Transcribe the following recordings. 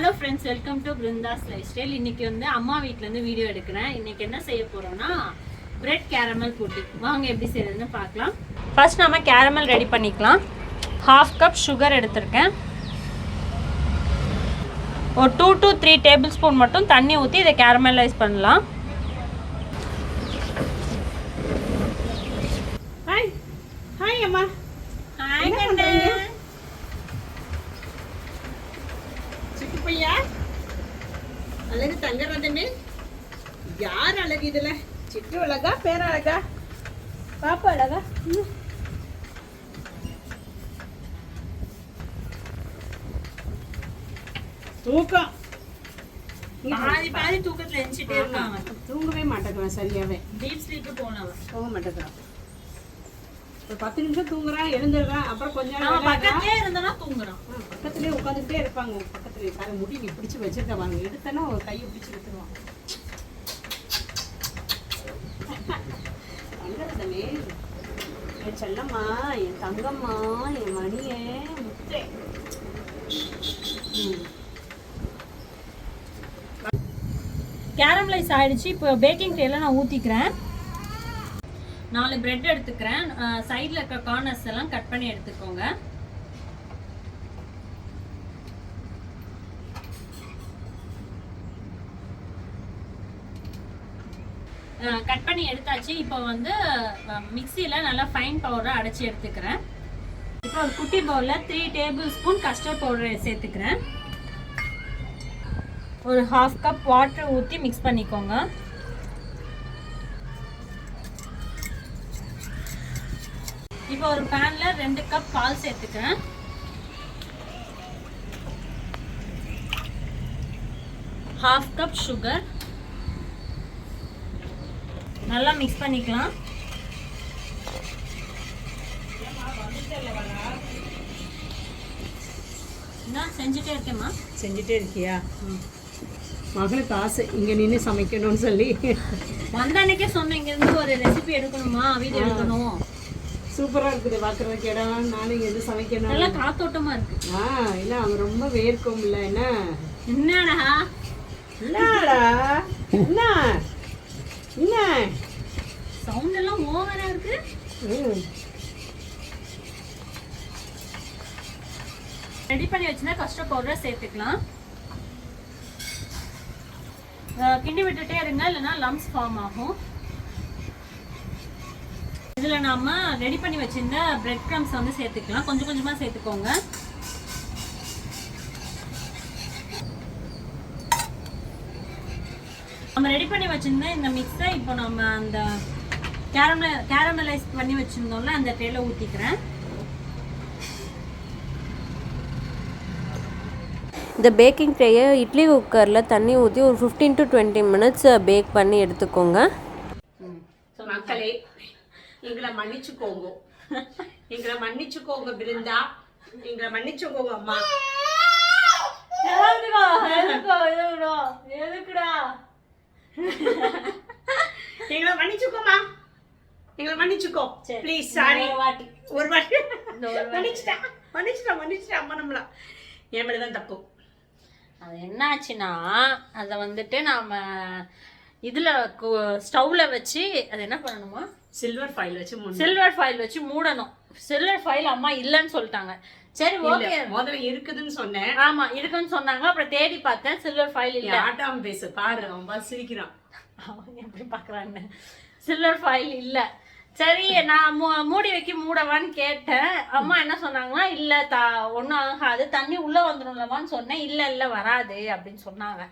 Hello friends, welcome to Brinda's life style. இன்னைக்கு வந்து அம்மா வீட்டிலேருந்து வீடியோ எடுக்கிறேன். இன்னைக்கு என்ன செய்ய போகிறோம்னா பிரெட் கேரமல் புட்டிங். வாங்க எப்படி செய்யறதுன்னு பார்க்கலாம். ஃபர்ஸ்ட் நம்ம கேரமல் ரெடி பண்ணிக்கலாம். 1/2 கப் சுகர் எடுத்திருக்கேன். ஒரு 2 to 3 டேபிள் ஸ்பூன் மட்டும் தண்ணி ஊற்றி இதை கேரமலைஸ் பண்ணலாம். ஹாய் ஹாய் அம்மா. ஹாய் கண்ணு. பையா அழகு தங்கறதுன்னு யார் அழகு இதுல? சிட்டு அழகா, பேர அழகா, பாப்பா அழகா? தூக்கம் பாதி தூக்கத்தில் எழுந்துட்டே இருக்காங்க. தூங்கவே மாட்டேங்கிறான் சரியாவே. டீப் ஸ்லீப் போக மாட்டேங்கிறான். ஒரு 10 நிமிஷம் தூங்குறான், எழுந்துடுறான். அப்புறம் கொஞ்ச நேரம் பக்கத்துலயே இருந்தா தூங்குறான். பக்கத்துலயே உட்காந்துட்டே இருப்பாங்க. பக்கத்துல தலை முடி நீ பிடிச்சு வச்சிருக்கவாங்க, எடுத்தனா ஒரு கையை பிடிச்சு விட்டுருவான். தங்கறதனே என் செல்லம்மா, என் தங்கம்மா, என் மணியே, முத்தே. கேரமலைஸ் ஆயிடுச்சு. இப்போ பேக்கிங் ட்ரேல நான் ஊற்றிக்கிறேன். 4 பிரெட் எடுத்துக்கிறேன். சைடில் இருக்க கார்னர்ஸ் எல்லாம் கட் பண்ணி எடுத்துக்கோங்க. கட் பண்ணி எடுத்தாச்சு. இப்போ வந்து மிக்சியில் நல்லா ஃபைன் பவுடரை அடைச்சி எடுத்துக்கிறேன். இப்போ ஒரு குட்டி பவுலில் 3 டேபிள் ஸ்பூன் கஸ்டர்ட் பவுடரை சேர்த்துக்கிறேன். ஒரு 1/2 கப் வாட்டர் ஊற்றி மிக்ஸ் பண்ணிக்கோங்க. இப்போ ஒரு பேன்ல 2 கப் பால் சேர்த்துக்கிறேன். ½ கப் சுகர் நல்லா மிக்ஸ் பண்ணிக்கலாம். என்ன செஞ்சுட்டே இருக்கேம்மா? செஞ்சுட்டே இருக்கியா? மகளுக்கு ஆசை இங்க நின்று சமைக்கணும்னு சொல்லி வந்த அன்னைக்கே சொன்னேன், இங்க இருந்து ஒரு ரெசிபி எடுக்கணுமா, வீடியோ எடுக்கணும். சூப்பரா இருக்குது பாக்குறதுக்கு. இடம் நானும் இங்க இருந்து சமைக்கணும். நல்லா காத்தோட்டமா இருக்கு. இல்ல அவங்க ரொம்ப வேர்க்கும் இல்ல. என்னடா என்னடா என்ன என்ன சவுண்ட் எல்லாம் ஓவரா இருக்கு. ரெடி பண்ணி வச்சுனா கஸ்டர்ட் பவுடரை சேர்த்துக்கலாம். கிண்டி விட்டுட்டே இருங்க, இல்லைன்னா லம்ஸ் ஃபார்ம் ஆகும். இதில் நாம ரெடி பண்ணி வச்சிருந்த பிரெட் க்ரம்ஸ் வந்து சேர்த்துக்கலாம். கொஞ்சம் கொஞ்சமாக சேர்த்துக்கோங்க. நம்ம ரெடி பண்ணி வச்சிருந்த இந்த மிக்ஸை இப்போ நம்ம அந்த கேரமலைஸ் பண்ணி வச்சிருந்தோம்ல அந்த ட்ரேல ஊற்றிக்கிறேன். இந்த பேக்கிங் ட்ரேயை இட்லி குக்கரில் தண்ணி ஊற்றி ஒரு 15 to 20 மினிட்ஸ் பேக் பண்ணி எடுத்துக்கோங்க. மக்களே, எங்களை மன்னிச்சுக்கோங்க, எங்களை மன்னிச்சுக்கோங்க பிருந்தா, எங்களை மன்னிச்சுக்கோங்க அம்மா. எங்களை மன்னிச்சுக்கோமா, எங்களை மன்னிச்சுக்கோ ப்ளீஸ். சாரி, ஒரு வாட்டி மன்னிச்சிட்டா அம்மா. நம்மள என் மேலதான் தப்பு. அது என்ன ஆச்சுன்னா, அதை வந்துட்டு நாம இதுல ஸ்டவ்ல வச்சு அது என்ன பண்ணணுமா, சில்வர் ஃபாயில் வச்சு மூடணும். சில்வர் ஃபாயில் அம்மா இல்லைன்னு சொல்லிட்டாங்க. சரி, ஓகே, முதல்ல இருக்குதுன்னு சொன்னேன். ஆமா இருக்குன்னு சொன்னாங்க. அப்புறம் தேடி பார்த்தேன், சில்வர் ஃபாயில் இல்ல. ஆட்டாம பேசு பாரு, அவன் சிரிக்கிறான். அவன் எப்படி பாக்குறான்னு. சில்வர் ஃபாயில் இல்ல. சரி, நான் மூடி வைக்க மூடவான்னு கேட்டேன். அம்மா என்ன சொன்னாங்கன்னா, இல்ல ஒன்றும் ஆகாது, தண்ணி உள்ள வந்துடும்லவான்னு சொன்னேன். இல்ல வராது அப்படின்னு சொன்னாங்க.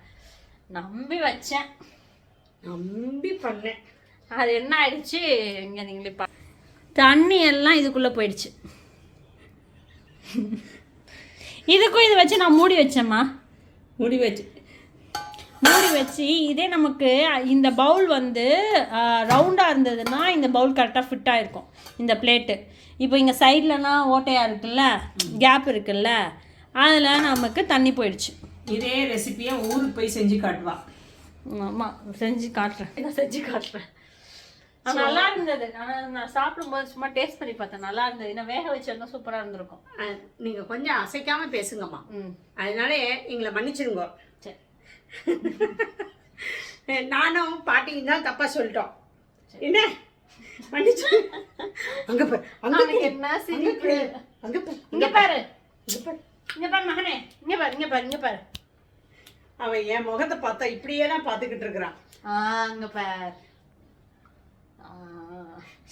நம்பி வச்சேன், நம்பி பண்ணேன். அது என்ன ஆயிடுச்சு, இங்க நீங்களே தண்ணி எல்லாம் இதுக்குள்ள போயிடுச்சு. இதுக்கும் இதை வச்சு நான் மூடி வச்சேம்மா. மூடி வச்சு இதே நமக்கு இந்த பவுல் வந்து ரவுண்டாக இருந்ததுன்னா இந்த பவுல் கரெக்டாக ஃபிட்டாக இருக்கும் இந்த பிளேட்டு. இப்போ இங்கே சைட்லனா ஓட்டையாக இருக்குல்ல, கேப் இருக்குல்ல, அதில் நமக்கு தண்ணி போயிடுச்சு. இதே ரெசிபியை ஊருக்கு போய் செஞ்சு காட்டுவா. ஆமாம், செஞ்சு காட்டுறேன். நல்லா இருந்தது. ஆனா நான் சாப்பிடும்போது சும்மா டேஸ்ட் பண்ணி பார்த்தேன், நல்லா இருந்தது. இன்னும் வேக வச்சிருந்தா சூப்பரா இருந்திருக்கும். நீங்க கொஞ்சம் அசைக்காம பேசுங்கம்மா. அதனால எங்களை மன்னிச்சிருங்க. சரி. நானும் பாட்டியும் தான் தப்பா சொல்லிட்டோம். என்ன மன்னிச்சு. அங்க பாரு, அவனுக்கு என்ன சிரிப்பு. அங்க பாரு, இங்க பாரு, இங்க பாரு, இங்க பாரு மகனே, இங்க பாரு, இங்க பாரு, இங்க பாரு. அவன் என் முகத்தை பார்த்தா இப்படியே தான் பார்த்துக்கிட்டு இருக்கிறான். அங்க பாரு.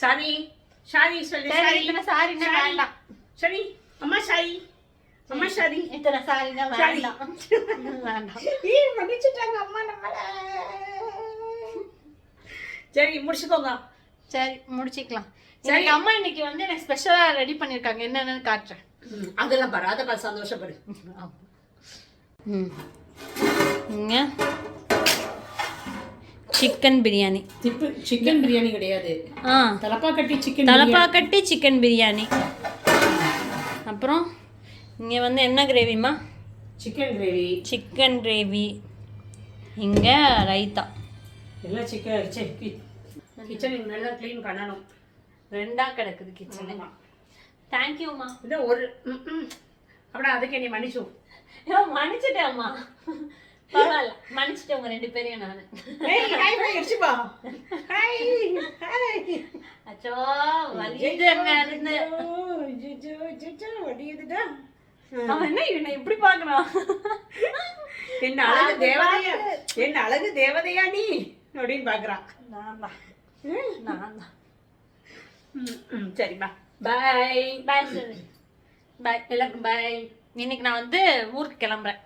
சாரி சாரி சொல்லு. சரி, இத்தனை சாரின்னா வேண்டாம். சரி அம்மா சாரி, அம்மா சாரி. இத்தனை சாரின்னா வேண்டாம். வேண்டாம். மன்னிச்சுட்டாங்க அம்மா நம்மள. சரி முடிச்சுக்கோங்க. சரி முடிச்சுக்கலாம். சரி அம்மா இன்னைக்கு வந்து எனக்கு ஸ்பெஷலா ரெடி பண்ணிருக்காங்க, என்னன்னு காட்டுறேன். அதெல்லாம் பாரு, அதை பாரு, சந்தோஷப்படு. இங்க சிக்கன் பிரியாணி. சிக்கன் பிரியாணி கிடையாது, தலப்பாக்கட்டி சிக்கன். தலப்பாக்கட்டி சிக்கன் பிரியாணி. அப்புறம் இங்க வந்து என்ன கிரேவிமா? Chicken gravy. Chicken gravy. இங்க ரைத்தா. எல்லாம் சிக்கன். கிச்சன் நல்லா க்ளீன் பண்ணணும். 2ஆ கிடக்குது கிச்சன். தேங்க்யூம்மா. இது ஒரு அப்படியே அதுக்கு நீ மன்னிச்சு. மன்னிச்சுட்டேம்மா, பரவாயில்ல, மன்னிச்சுட்டேன் உங்க 2 பேரையும் நான். அச்சோ வலியுதுங்க. அவன் என்ன இவனை இப்படி பாக்குறான்? என்ன அழகு தேவதையா, என்ன அழகு தேவதையா நீ அப்படின்னு பாக்குறான். நான் தான். சரிம்மா, பாய். பாய் சொல்லு. பாய் எல்லாருக்கும் பாய். இன்னைக்கு நான் வந்து ஊருக்கு கிளம்புறேன்.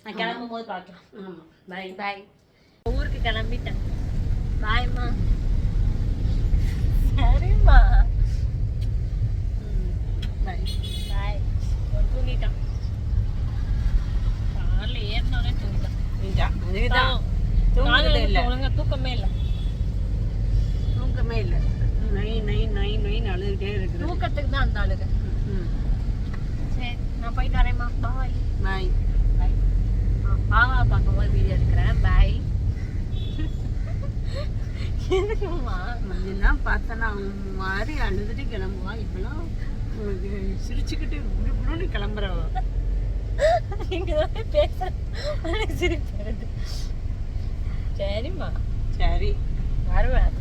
நான் கிளம்பும் போது பார்க்கலாம். ஆமா, பாய். பாய். ஊருக்கு கிளம்பிட்டேன். பாய்மா. சரிம்மா. பாய். பாய். தூங்கிட்டான். காலையில் ஏறினாலே தூங்கிட்டான். தூங்கவே இல்லை, ஒழுங்கா தூக்கமே இல்லை. தூக்கமே இல்லை. நை அழுதுகிட்டே இருக்குது. தூக்கத்துக்கு தான் அந்த அழுகு. சரி நான் போயிட்டு வரேம்மா. பாய். பாய். பாய். பாவா பார்க்கும்போது வீடியோ எடுக்கிறேன். பாய். எதுக்குமா இதெல்லாம் பார்த்தனா மாதிரி அழுதுட்டு கிளம்புவா. இப்பெல்லாம் சிரிச்சுக்கிட்டு இப்படி கிளம்புறவ. நீங்க பேசுற சிரிப்பு வருது. சரிம்மா, சரி வருவேன்.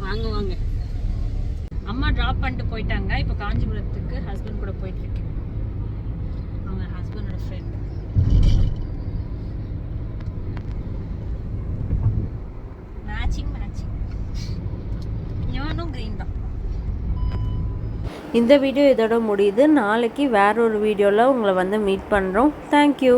வாங்க வாங்க. அம்மா ட்ராப் பண்ணிட்டு போயிட்டாங்க. இப்போ காஞ்சிபுரத்துக்கு ஹஸ்பண்ட் கூட போயிட்டு இருக்கேன். அவங்க ஹஸ்பண்டோட ஃப்ரெண்ட். மேட்சிங் இவனும் கிரீன் தான். இந்த வீடியோ இதோட முடியுது. நாளைக்கு வேற ஒரு வீடியோவில் உங்களை வந்து மீட் பண்ணுறோம். தேங்க்யூ.